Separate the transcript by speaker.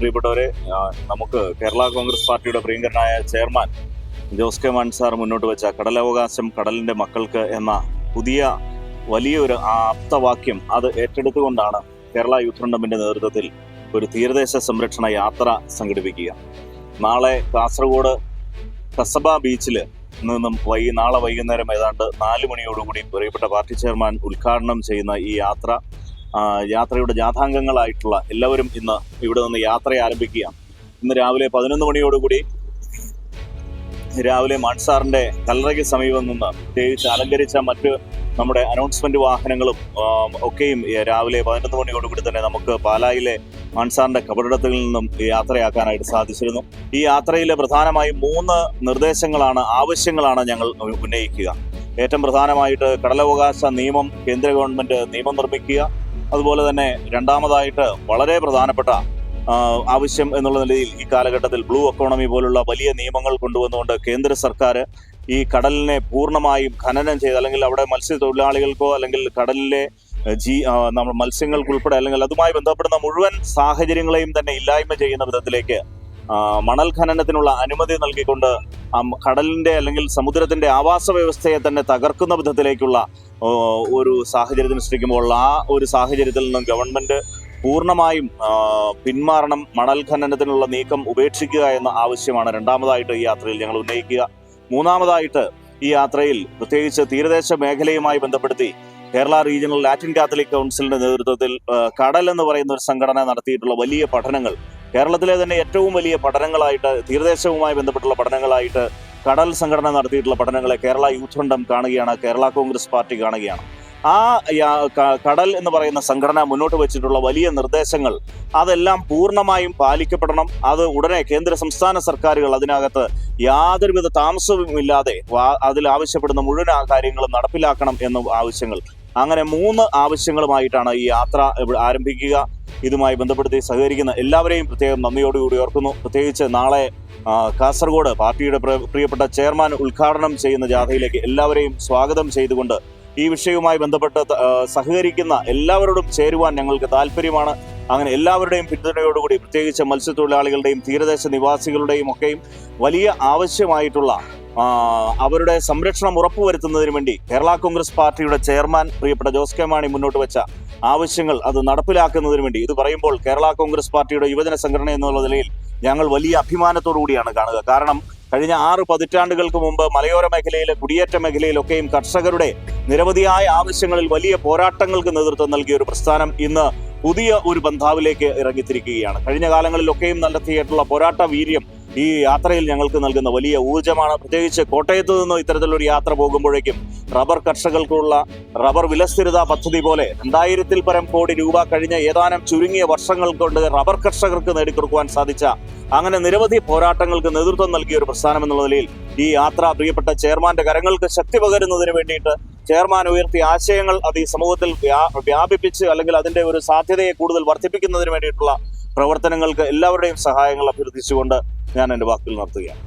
Speaker 1: പ്രിയപ്പെട്ടവരെ, നമുക്ക് കേരള കോൺഗ്രസ് പാർട്ടിയുടെ പ്രിയങ്കരനായ chairman Jose K Mani sir മുന്നോട്ട് വെച്ച കടലവകാശം കടലിന്റെ മക്കൾക്ക് എന്ന പുതിയ വലിയൊരു ആപ്തവാക്യം അത് ഏറ്റെടുത്തുകൊണ്ടാണ് കേരള യൂത്ത് ഫ്രണ്ടിന്റെ നേതൃത്വത്തിൽ ഒരു തീരദേശ സംരക്ഷണ യാത്ര സംഘടിപ്പിക്കുക. നാളെ കാസർഗോഡ് കസബ ബീച്ചിൽ നിന്നും നാളെ വൈകുന്നേരം ഏതാണ്ട് 4 മണിയോടുകൂടി പ്രിയപ്പെട്ട പാർട്ടി ചെയർമാൻ ഉദ്ഘാടനം ചെയ്യുന്ന ഈ യാത്രയുടെ ജാഥാംഗങ്ങളായിട്ടുള്ള എല്ലാവരും ഇന്ന് ഇവിടെ നിന്ന് യാത്ര ആരംഭിക്കുക. ഇന്ന് രാവിലെ 11 മണിയോടുകൂടി രാവിലെ മാൺസാറിന്റെ കല്ലറയ്ക്ക് സമീപം നിന്ന് പ്രത്യേകിച്ച് അലങ്കരിച്ച മറ്റ് നമ്മുടെ അനൗൺസ്മെന്റ് വാഹനങ്ങളും ഒക്കെയും രാവിലെ 11 മണിയോടുകൂടി തന്നെ നമുക്ക് പാലായിലെ മാൺസാറിന്റെ കബറിടത്തിൽ നിന്നും യാത്രയാക്കാനായിട്ട് സാധിച്ചിരുന്നു. ഈ യാത്രയിലെ പ്രധാനമായും 3 നിർദ്ദേശങ്ങളാണ്, ആവശ്യങ്ങളാണ് ഞങ്ങൾ ഉന്നയിക്കുക. ഏറ്റവും പ്രധാനമായിട്ട് കടലവകാശ നിയമം കേന്ദ്ര ഗവൺമെന്റ് നിയമം നിർമ്മിക്കുക. അതുപോലെ തന്നെ രണ്ടാമതായിട്ട് വളരെ പ്രധാനപ്പെട്ട ആവശ്യം എന്നുള്ള നിലയിൽ ഈ കാലഘട്ടത്തിൽ ബ്ലൂ എക്കോണമി പോലുള്ള വലിയ നിയമങ്ങൾ കൊണ്ടുവന്നുകൊണ്ട് കേന്ദ്ര സർക്കാർ ഈ കടലിനെ പൂർണ്ണമായും ഖനനം ചെയ്ത്, അല്ലെങ്കിൽ അവിടെ മത്സ്യത്തൊഴിലാളികൾക്കോ അല്ലെങ്കിൽ കടലിലെ നമ്മൾ മത്സ്യങ്ങൾക്കുൾപ്പെടെ അല്ലെങ്കിൽ അതുമായി ബന്ധപ്പെടുന്ന മുഴുവൻ സാഹചര്യങ്ങളെയും തന്നെ ഇല്ലായ്മ ചെയ്യുന്ന വിധത്തിലേക്ക് മണൽ ഖനനത്തിനുള്ള അനുമതി നൽകിക്കൊണ്ട് കടലിന്റെ അല്ലെങ്കിൽ സമുദ്രത്തിന്റെ ആവാസ വ്യവസ്ഥയെ തന്നെ തകർക്കുന്ന വിധത്തിലേക്കുള്ള ഒരു സാഹചര്യത്തിന് സൃഷ്ടിക്കുമ്പോൾ ആ ഒരു സാഹചര്യത്തിൽ നിന്നും ഗവൺമെന്റ് പൂർണ്ണമായും പിന്മാറണം, മണൽ ഖനനത്തിനുള്ള നീക്കം ഉപേക്ഷിക്കുക എന്ന ആവശ്യമാണ് രണ്ടാമതായിട്ട് ഈ യാത്രയിൽ ഞങ്ങൾ ഉന്നയിക്കുക. മൂന്നാമതായിട്ട് ഈ യാത്രയിൽ പ്രത്യേകിച്ച് തീരദേശ മേഖലയുമായി ബന്ധപ്പെടുത്തി കേരള റീജിയണൽ ലാറ്റിൻ കാത്തലിക് കൗൺസിലിന്റെ നേതൃത്വത്തിൽ കടൽ എന്ന് പറയുന്ന ഒരു സംഘടന നടത്തിയിട്ടുള്ള വലിയ പഠനങ്ങൾ, കേരളത്തിലെ തന്നെ ഏറ്റവും വലിയ പഠനങ്ങളായിട്ട് തീരദേശവുമായി ബന്ധപ്പെട്ടുള്ള പഠനങ്ങളായിട്ട് കടൽ സംഘടന നടത്തിയിട്ടുള്ള പഠനങ്ങളെ കേരള യൂത്ത് ഫ്രണ്ടും കാണുകയാണ്, കേരള കോൺഗ്രസ് പാർട്ടി കാണുകയാണ്. ആ കടൽ എന്ന് പറയുന്ന സംഘടന മുന്നോട്ട് വെച്ചിട്ടുള്ള വലിയ നിർദ്ദേശങ്ങൾ അതെല്ലാം പൂർണ്ണമായും പാലിക്കപ്പെടണം. അത് ഉടനെ കേന്ദ്ര സംസ്ഥാന സർക്കാരുകൾ അതിനകത്ത് യാതൊരുവിധ താമസവുമില്ലാതെ അതിൽ ആവശ്യപ്പെടുന്ന മുഴുവൻ കാര്യങ്ങളും നടപ്പിലാക്കണം എന്ന ആവശ്യങ്ങൾ. അങ്ങനെ 3 ആവശ്യങ്ങളുമായിട്ടാണ് ഈ യാത്ര ആരംഭിക്കുക. ഇതുമായി ബന്ധപ്പെടുത്തി സഹകരിക്കുന്ന എല്ലാവരെയും പ്രത്യേകം നന്ദിയോടുകൂടി ഓർക്കുന്നു. പ്രത്യേകിച്ച് നാളെ കാസർഗോഡ് പാർട്ടിയുടെ പ്രിയപ്പെട്ട ചെയർമാൻ ഉദ്ഘാടനം ചെയ്യുന്ന ജാഥയിലേക്ക് എല്ലാവരെയും സ്വാഗതം ചെയ്തുകൊണ്ട് ഈ വിഷയവുമായി ബന്ധപ്പെട്ട് സഹകരിക്കുന്ന എല്ലാവരോടും ചേരുവാൻ ഞങ്ങൾക്ക് താല്പര്യമാണ്. അങ്ങനെ എല്ലാവരുടെയും പിന്തുണയോടുകൂടി പ്രത്യേകിച്ച് മത്സ്യത്തൊഴിലാളികളുടെയും തീരദേശ നിവാസികളുടെയും ഒക്കെയും വലിയ ആവശ്യമായിട്ടുള്ള അവരുടെ സംരക്ഷണം ഉറപ്പുവരുത്തുന്നതിന് വേണ്ടി കേരള കോൺഗ്രസ് പാർട്ടിയുടെ ചെയർമാൻ പ്രിയപ്പെട്ട ജോസ് കെ മാണി മുന്നോട്ട് വെച്ച ആവശ്യങ്ങൾ അത് നടപ്പിലാക്കുന്നതിന് വേണ്ടി, ഇത് പറയുമ്പോൾ കേരള കോൺഗ്രസ് പാർട്ടിയുടെ യുവജന സംഘടന എന്നുള്ള നിലയിൽ ഞങ്ങൾ വലിയ അഭിമാനത്തോടു കൂടിയാണ് കാണുക. കാരണം കഴിഞ്ഞ 6 പതിറ്റാണ്ടുകൾക്ക് മുമ്പ് മലയോര മേഖലയിലെ കുടിയേറ്റ മേഖലയിലൊക്കെയും കർഷകരുടെ നിരവധിയായ ആവശ്യങ്ങളിൽ വലിയ പോരാട്ടങ്ങൾക്ക് നേതൃത്വം നൽകിയ ഒരു പ്രസ്ഥാനം ഇന്ന് പുതിയ ഒരു ബന്ധാവിലേക്ക് ഇറങ്ങിത്തിരിക്കുകയാണ്. കഴിഞ്ഞ കാലങ്ങളിലൊക്കെയും നടത്തിയിട്ടുള്ള പോരാട്ട വീര്യം ഈ യാത്രയിൽ ഞങ്ങൾക്ക് നൽകുന്ന വലിയ ഊർജ്ജമാണ്. പ്രത്യേകിച്ച് കോട്ടയത്ത് നിന്ന് ഇത്തരത്തിലൊരു യാത്ര പോകുമ്പോഴേക്കും റബ്ബർ കർഷകർക്കുള്ള റബ്ബർ വിലസ്ഥിരതാ പദ്ധതി പോലെ 2000-ൽ പരം കോടി രൂപ കഴിഞ്ഞ ഏതാനും ചുരുങ്ങിയ വർഷങ്ങൾ കൊണ്ട് റബ്ബർ കർഷകർക്ക് നേടിക്കൊടുക്കുവാൻ സാധിച്ച അങ്ങനെ നിരവധി പോരാട്ടങ്ങൾക്ക് നേതൃത്വം നൽകിയ ഒരു പ്രസ്ഥാനം എന്നുള്ള നിലയിൽ ഈ യാത്ര പ്രിയപ്പെട്ട ചെയർമാന്റെ കരങ്ങൾക്ക് ശക്തി പകരുന്നതിന് വേണ്ടിയിട്ട് ചെയർമാൻ ഉയർത്തിയ ആശയങ്ങൾ അത് ഈ സമൂഹത്തിൽ വ്യാപിപ്പിച്ച് അല്ലെങ്കിൽ അതിന്റെ ഒരു സാധ്യതയെ കൂടുതൽ വർദ്ധിപ്പിക്കുന്നതിന് വേണ്ടിയിട്ടുള്ള പ്രവർത്തനങ്ങൾക്ക് എല്ലാവരുടെയും സഹായങ്ങൾ അഭ്യർത്ഥിച്ചുകൊണ്ട് ഞാൻ എൻ്റെ വാക്കുകൾ നിർത്തുകയാണ്.